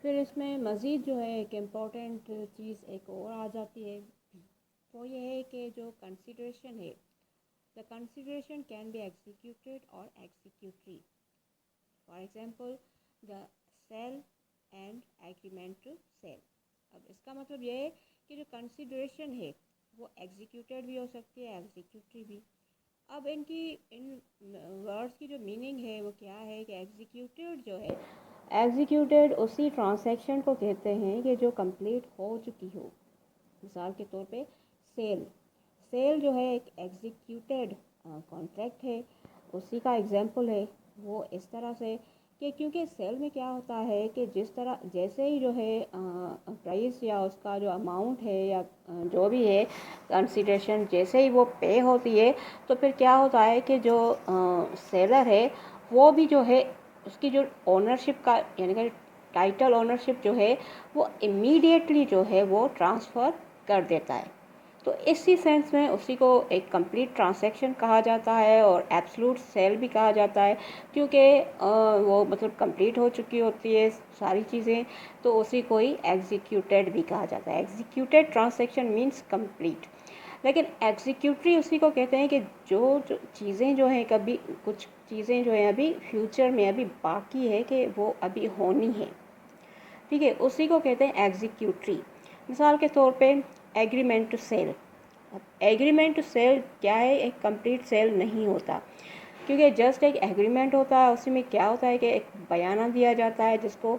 फिर इसमें मज़ीद जो है एक इम्पॉर्टेंट चीज़ एक और आ जाती है, वो ये है कि जो कंसिडरेशन है, the consideration can be executed और executory. For example the sale and agreement to sell. अब इसका मतलब ये है कि जो कंसिडरेशन है वो एग्जीक्यूटेड भी हो सकती है, एग्जीक्यूटरी भी। अब इन वर्ड्स की जो मीनिंग है वो क्या है कि एग्जीक्यूटेड जो है, एग्जीक्यूटेड उसी ट्रांजैक्शन को कहते हैं कि जो कंप्लीट हो चुकी हो। मिसाल के तौर पे सेल, सेल जो है एक एग्जीक्यूटेड कॉन्ट्रैक्ट है, उसी का एग्जांपल है वो इस तरह से कि क्योंकि सेल में क्या होता है कि जिस तरह जैसे ही जो है प्राइस या उसका जो अमाउंट है या जो भी है कंसिडरेशन जैसे ही वो पे होती है, तो फिर क्या होता है कि जो सेलर है वो भी जो है उसकी जो ओनरशिप का यानी कि टाइटल ओनरशिप जो है वो इमीडिएटली जो है वो ट्रांसफ़र कर देता है। तो इसी सेंस में उसी को एक कंप्लीट ट्रांजैक्शन कहा जाता है और एब्सोल्यूट सेल भी कहा जाता है, क्योंकि वो मतलब कंप्लीट हो चुकी होती है सारी चीज़ें, तो उसी को ही एग्जीक्यूटेड भी कहा जाता है। Executed transaction means complete. लेकिन एग्जीक्यूटरी उसी को कहते हैं कि जो चीज़ें जो हैं कभी कुछ चीज़ें जो हैं अभी फ्यूचर में अभी बाकी है कि वो अभी होनी है, ठीक है, उसी को कहते हैं एग्जीक्यूटरी। मिसाल के तौर पे एग्रीमेंट टू सेल। अब एग्रीमेंट टू सेल क्या है, एक कंप्लीट सेल नहीं होता, क्योंकि जस्ट एक एग्रीमेंट होता है, उसी में क्या होता है कि एक बयाना दिया जाता है जिसको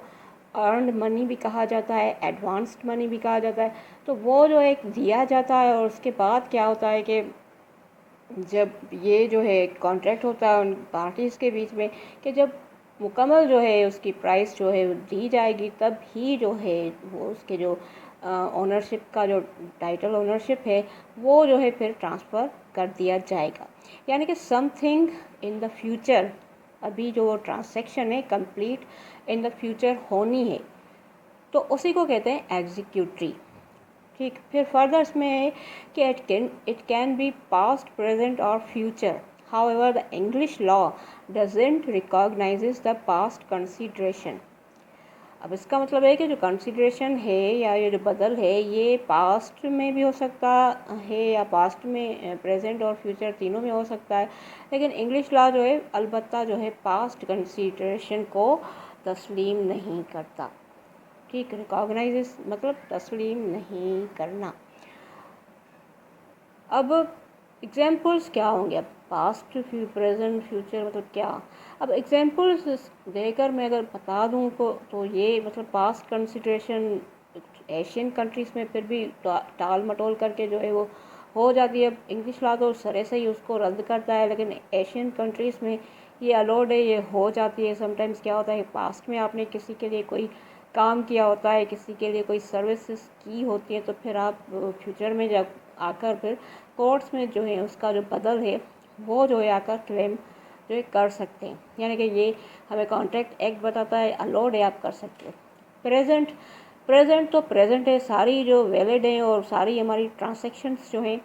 अर्नड मनी भी कहा जाता है, एडवांस्ड मनी भी कहा जाता है। तो वो जो एक दिया जाता है और उसके बाद क्या होता है कि जब ये जो है कॉन्ट्रैक्ट होता है उन पार्टीज़ के बीच में कि जब मुकम्मल जो है उसकी प्राइस जो है दी जाएगी, तब ही जो है वो उसके जो ओनरशिप का जो टाइटल ओनरशिप है वो जो है फिर ट्रांसफ़र कर दिया जाएगा। यानी कि समथिंग इन द फ्यूचर, अभी जो ट्रांसैक्शन है कंप्लीट इन द फ्यूचर होनी है, तो उसी को कहते हैं एग्जीक्यूटरी। ठीक, फिर फर्दर इसमें है कि it can be past present और future, however the English law doesn't recognises the past consideration. अब इसका मतलब है कि जो कंसिडरेशन है या ये जो बदल है ये पास्ट में भी हो सकता है या पास्ट में प्रेजेंट और फ्यूचर तीनों में हो सकता है, लेकिन इंग्लिश लॉ जो है अलबत्ता जो है पास्ट कंसिडरेशन को तस्लीम नहीं करता। ठीक, रिकॉग्नाइजेस मतलब तस्लीम नहीं करना। अब एग्जांपल्स क्या होंगे, अब पास्ट प्रेजेंट फ्यूचर मतलब क्या। अब एग्जांपल्स देकर मैं अगर बता दूं तो ये मतलब पास्ट कंसिडरेशन एशियन कंट्रीज़ में फिर भी टाल मटोल करके जो है वो हो जाती है। इंग्लिश लॉ तो सरे से ही उसको रद्द करता है, लेकिन एशियन कंट्रीज़ में ये अलाउड है, ये हो जाती है। समटाइम्स क्या होता है, पास्ट में आपने किसी के लिए कोई काम किया होता है, किसी के लिए कोई सर्विसेज की होती है, तो फिर आप फ्यूचर में जब आकर फिर कोर्ट्स में जो है उसका जो बदल है वो जो है आकर क्लेम जो है कर सकते हैं। यानी कि ये हमें कॉन्ट्रैक्ट एक्ट बताता है, अलाउड है, आप कर सकते हो। प्रेजेंट, प्रेजेंट तो प्रेजेंट है, सारी जो वैलिड हैं और सारी हमारी ट्रांसैक्शंस जो हैं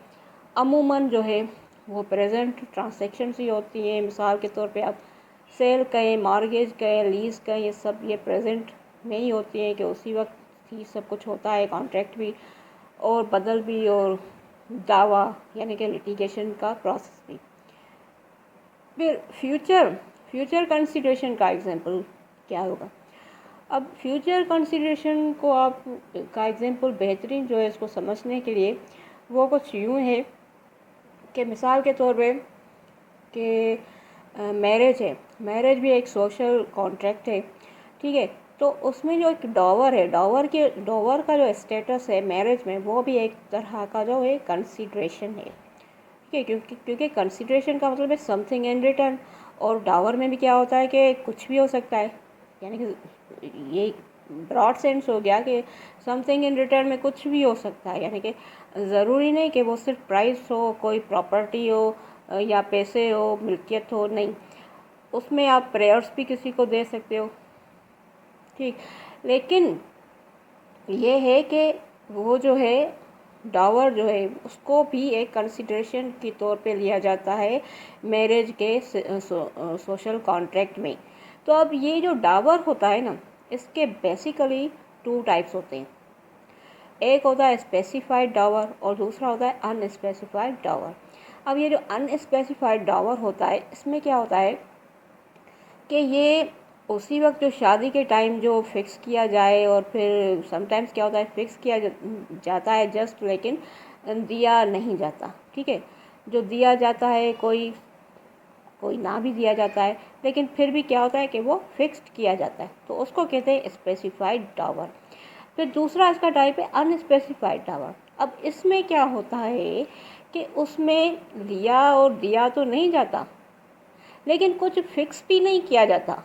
अमूमन जो है वो प्रेजेंट ट्रांसैक्शंस ही होती हैं। मिसाल के तौर पे आप सेल कहें, मॉर्गेज कहें, लीज़ कहें, ये सब ये प्रेजेंट में ही होती हैं कि उसी वक्त ही सब कुछ होता है, कॉन्ट्रैक्ट भी और बदल भी और दावा यानी कि लिटिगेशन का प्रोसेस भी। फिर फ्यूचर, फ्यूचर कंसिडरेशन का एग्जांपल क्या होगा। अब फ्यूचर कंसिडरेशन को आप का एग्जांपल बेहतरीन जो है इसको समझने के लिए वो कुछ यूँ है कि मिसाल के तौर पे कि मैरिज है, मैरिज भी एक सोशल कॉन्ट्रैक्ट है, ठीक है। तो उसमें जो एक डॉवर है, डॉवर का जो स्टेटस है मैरिज में वो भी एक तरह का जो है कंसिडरेशन है, ठीक है। क्योंकि कंसिडरेशन का मतलब है समथिंग इन रिटर्न, और डॉवर में भी क्या होता है कि कुछ भी हो सकता है। यानी कि ये ब्रॉड सेंस हो गया कि समथिंग इन रिटर्न में कुछ भी हो सकता है, यानी कि ज़रूरी नहीं कि वो सिर्फ प्राइस हो, कोई प्रॉपर्टी हो या पैसे हो, मिल्कियत हो, नहीं, उसमें आप प्रेयर्स भी किसी को दे सकते हो, ठीक। लेकिन ये है कि वो जो है डावर जो है उसको भी एक कंसिडरेशन के तौर पे लिया जाता है मैरिज के सोशल कॉन्ट्रैक्ट में। तो अब ये जो डावर होता है ना, इसके बेसिकली 2 टाइप्स होते हैं। एक होता है स्पेसिफाइड डावर और दूसरा होता है अनस्पेसिफाइड डावर। अब ये जो अनस्पेसिफाइड डावर होता है, इसमें क्या होता है कि ये उसी वक्त जो शादी के टाइम जो फिक्स किया जाए, और फिर समटाइम्स क्या होता है फिक्स किया जाता है जस्ट, लेकिन दिया नहीं जाता। ठीक है, जो दिया जाता है कोई ना भी दिया जाता है, लेकिन फिर भी क्या होता है कि वो फिक्स्ड किया जाता है, तो उसको कहते हैं स्पेसिफाइड डावर। फिर दूसरा इसका टाइप है अनस्पेसिफाइड डावर। अब इसमें क्या होता है कि उसमें लिया और दिया तो नहीं जाता, लेकिन कुछ फिक्स भी नहीं किया जाता,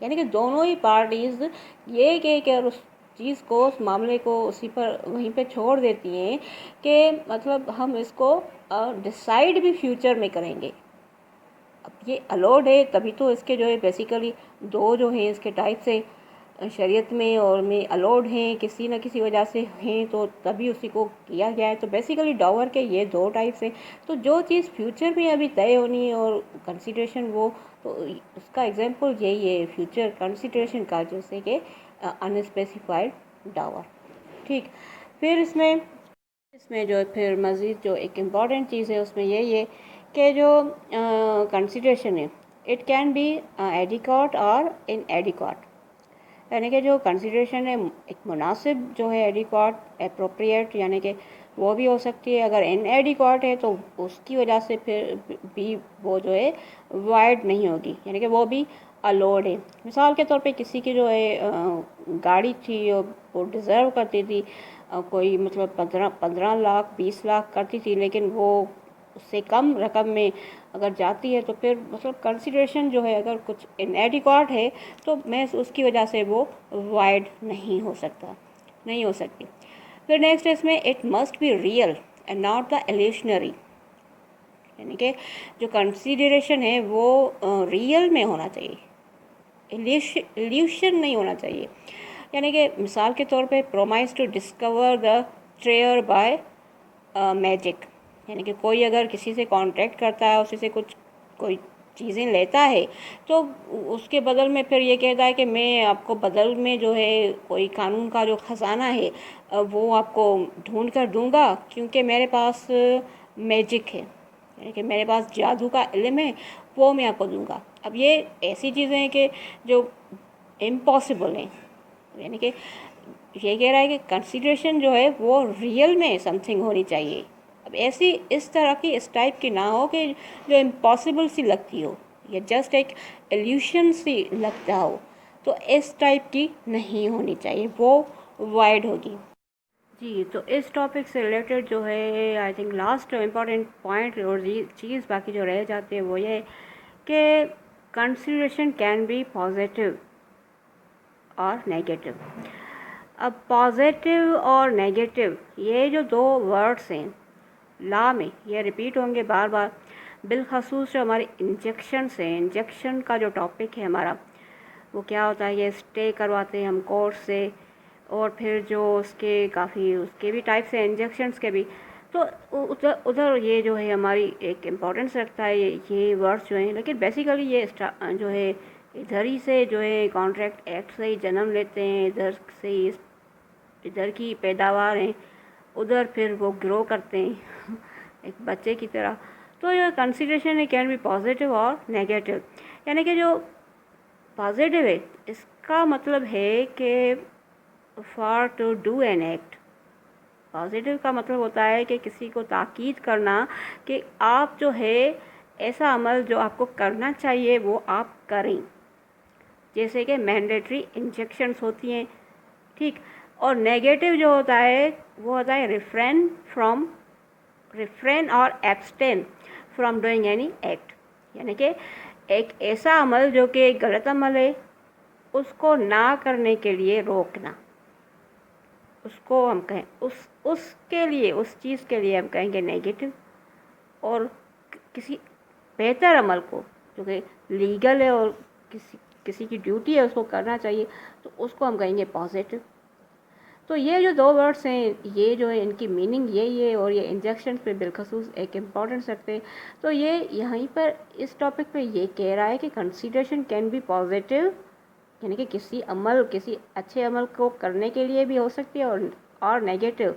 यानी कि दोनों ही पार्टीज़ ये कह कर उस चीज़ को, उस मामले को उसी पर वहीं पे छोड़ देती हैं कि मतलब हम इसको डिसाइड भी फ्यूचर में करेंगे। अब ये अलाउड है, तभी तो इसके जो है बेसिकली 2 जो हैं इसके टाइप से शरीयत में और में अलाउड हैं, किसी न किसी वजह से हैं, तो तभी उसी को किया गया है। तो बेसिकली डावर के ये 2 टाइप्स हैं। तो जो चीज़ फ्यूचर में अभी तय होनी है और कंसिडरेशन वो, तो उसका एग्जांपल यही है फ्यूचर कंसिडरेशन का, जैसे कि अनस्पेसिफाइड डावर। ठीक, फिर इसमें जो है फिर मज़ीद जो एक इम्पॉर्टेंट चीज़ है उसमें यही है कि जो कंसिडरेशन है, इट कैन बी एडिक्वेट और इनएडिक्वेट। यानी कि जो कंसिडरेशन है एक मुनासिब जो है, एडिक्वेट, एप्रोप्रिएट, यानी कि वो भी हो सकती है। अगर इनएडिक्वेट है तो उसकी वजह से फिर भी वो जो है वाइड नहीं होगी, यानी कि वो भी अलाउड है। मिसाल के तौर पे किसी की जो है गाड़ी थी और वो डिज़र्व करती थी कोई मतलब 15 लाख 20 लाख करती थी, लेकिन वो उससे कम रकम में अगर जाती है तो फिर मतलब कंसिडरेशन जो है अगर कुछ इनएडिक्वेट है तो मैं उसकी वजह से वो वाइड नहीं हो सकती। फिर नेक्स्ट इसमें it must be real and not the illusionary, यानी कि जो कंसिडरेशन है वो रियल में होना चाहिए, इल्यूशन नहीं होना चाहिए। यानी कि मिसाल के तौर पे promise to discover the treasure by magic, यानी कि कोई अगर किसी से कॉन्ट्रैक्ट करता है, उसी से कोई चीज़ें लेता है, तो उसके बदल में फिर ये कहता है कि मैं आपको बदल में जो है कोई कानून का जो ख़जाना है वो आपको ढूंढ कर दूंगा, क्योंकि मेरे पास मैजिक है, यानी कि मेरे पास जादू का इल्म है, वो मैं आपको दूंगा। अब ये ऐसी चीज़ें हैं कि जो इम्पॉसिबल हैं, यानी कि ये कह रहा है कि कंसिडरेशन जो है वो रियल में समथिंग होनी चाहिए। अब ऐसी इस तरह की इस टाइप की ना हो कि जो इम्पॉसिबल सी लगती हो या जस्ट एक इल्यूशन सी लगता हो, तो इस टाइप की नहीं होनी चाहिए, वो वाइड होगी। जी, तो इस टॉपिक से रिलेटेड जो है I think last important point और चीज़ बाकी जो रह जाती है वो ये कि कंसिडरेशन कैन बी पॉजिटिव और नेगेटिव। अब पॉजिटिव और नेगेटिव ये जो 2 वर्ड्स हैं लॉ में, ये रिपीट होंगे बार बार, बिलखसूस जो हमारे इंजेक्शंस हैं, इंजेक्शन का जो टॉपिक है हमारा, वो क्या होता है, ये स्टे करवाते हैं हम कोर्ट से, और फिर जो उसके काफ़ी उसके भी टाइप्स हैं इंजेक्शंस के भी, तो उधर ये जो है हमारी एक इम्पॉर्टेंस रखता है ये वर्ड्स जो हैं। लेकिन बेसिकली ये जो है इधर ही से जो है कॉन्ट्रैक्ट एक्ट से ही जन्म लेते हैं, इधर से ही इधर की पैदावार हैं, उधर फिर वो ग्रो करते हैं एक बच्चे की तरह। तो ये कंसिडरेशन है कैन बी पॉजिटिव और नेगेटिव। यानी कि जो पॉजिटिव है इसका मतलब है कि for to do an act, positive का मतलब होता है कि किसी को ताकीद करना कि आप जो है ऐसा अमल जो आपको करना चाहिए वो आप करें, जैसे कि मैंडेटरी इंजेक्शंस होती हैं। ठीक, और नेगेटिव जो होता है वो होता है रिफ्रेन और abstain from doing any act, यानी कि एक ऐसा अमल जो कि गलत अमल है उसको ना करने के लिए रोकना, उसको हम कहें उसके लिए उस चीज़ के लिए हम कहेंगे नेगेटिव। और किसी बेहतर अमल को जो कि लीगल है और किसी की ड्यूटी है उसको करना चाहिए, तो उसको हम कहेंगे पॉजिटिव। तो ये जो 2 वर्ड्स हैं ये जो है इनकी मीनिंग यही है, और ये इंजेक्शन पे बिलखसूस एक इम्पॉर्टेंस रखते हैं। तो ये यहीं पर इस टॉपिक पे ये कह रहा है कि कंसिडरेशन कैन बी पॉजिटिव यानी कि किसी अच्छे अमल को करने के लिए भी हो सकती है और नेगेटिव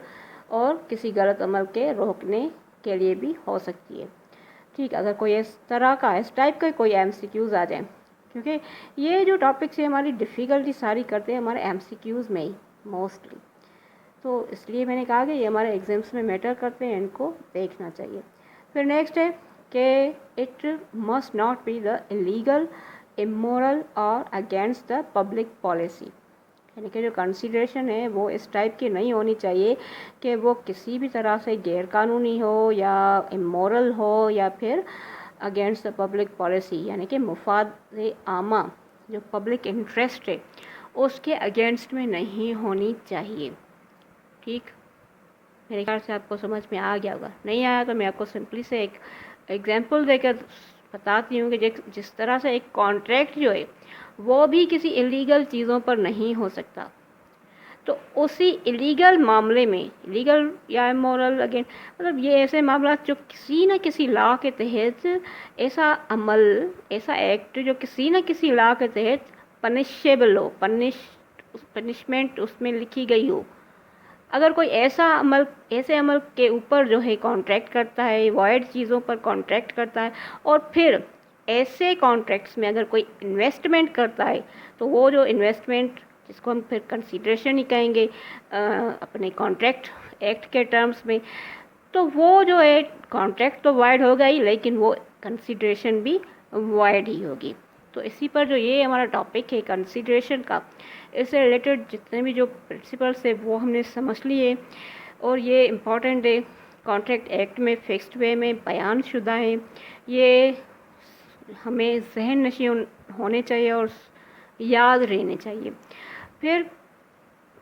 और किसी गलत अमल के रोकने के लिए भी हो सकती है। ठीक, अगर कोई इस टाइप का कोई MCQs आ जाए, क्योंकि ये जो टॉपिक्स है हमारी डिफ़िकल्टी सारी करते हैं हमारे MCQs में ही मोस्टली, तो इसलिए मैंने कहा कि ये हमारे एग्ज़ाम्स में मैटर करते हैं, इनको देखना चाहिए। फिर नेक्स्ट है कि it must not be the illegal, immoral और अगेंस्ट द पब्लिक पॉलिसी, यानी कि जो कंसीडरेशन है वो इस टाइप की नहीं होनी चाहिए कि वो किसी भी तरह से गैरकानूनी हो या इमोरल हो या फिर अगेंस्ट द पब्लिक पॉलिसी, यानी कि मुफाद आमा जो पब्लिक इंटरेस्ट है उसके अगेंस्ट में नहीं होनी चाहिए। ठीक, मेरे ख्याल से आपको समझ में आ गया होगा। नहीं आया तो मैं आपको सिंपली से एक एग्जांपल देकर बताती हूँ कि जिस तरह से एक कॉन्ट्रैक्ट जो है वो भी किसी इलीगल चीज़ों पर नहीं हो सकता, तो उसी इलीगल मामले में, इलीगल या इमोरल अगेन, मतलब ये ऐसे मामला जो किसी न किसी लॉ के तहत, ऐसा अमल, ऐसा एक्ट जो किसी न किसी लॉ के तहत पनिशेबल हो, पनिशमेंट उसमें लिखी गई हो, अगर कोई ऐसे अमल के ऊपर जो है कॉन्ट्रैक्ट करता है, वॉइड चीज़ों पर कॉन्ट्रैक्ट करता है, और फिर ऐसे कॉन्ट्रैक्ट्स में अगर कोई इन्वेस्टमेंट करता है, तो वो जो इन्वेस्टमेंट, जिसको हम फिर कंसीडरेशन ही कहेंगे अपने कॉन्ट्रैक्ट एक्ट के टर्म्स में, तो वो जो है कॉन्ट्रैक्ट तो वॉइड होगा ही, लेकिन वो कंसीडरेशन भी वॉइड ही होगी। तो इसी पर जो ये हमारा टॉपिक है कंसीडरेशन का, इससे रिलेटेड जितने भी जो प्रिंसिपल्स है वो हमने समझ लिए, और ये इम्पॉर्टेंट है, कॉन्ट्रैक्ट एक्ट में फिक्स्ड वे में बयान शुदा है, ये हमें जहन नशी होने चाहिए और याद रहने चाहिए। फिर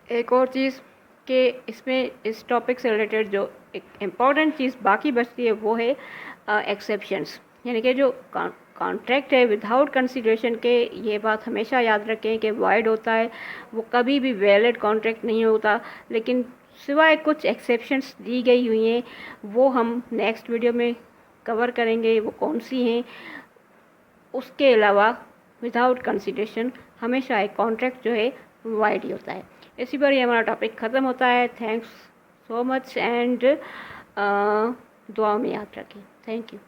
एक और चीज़ कि इसमें इस टॉपिक से रिलेटेड जो एक इम्पॉर्टेंट चीज़ बाकी बचती है वो है एक्सेप्शंस, यानी कि जो कॉन्ट्रैक्ट है विदाउट कंसीडरेशन के, ये बात हमेशा याद रखें कि वॉइड होता है, वो कभी भी वैलिड कॉन्ट्रैक्ट नहीं होता, लेकिन सिवाय कुछ एक्सेप्शंस दी गई हुई हैं, वो हम नेक्स्ट वीडियो में कवर करेंगे, वो कौन सी हैं। उसके अलावा विदाउट कंसीडरेशन हमेशा एक कॉन्ट्रैक्ट जो है वॉइड ही होता है। इसी पर ये हमारा टॉपिक ख़त्म होता है। थैंक्स सो मच एंड दुआ में याद रखें। Thank you.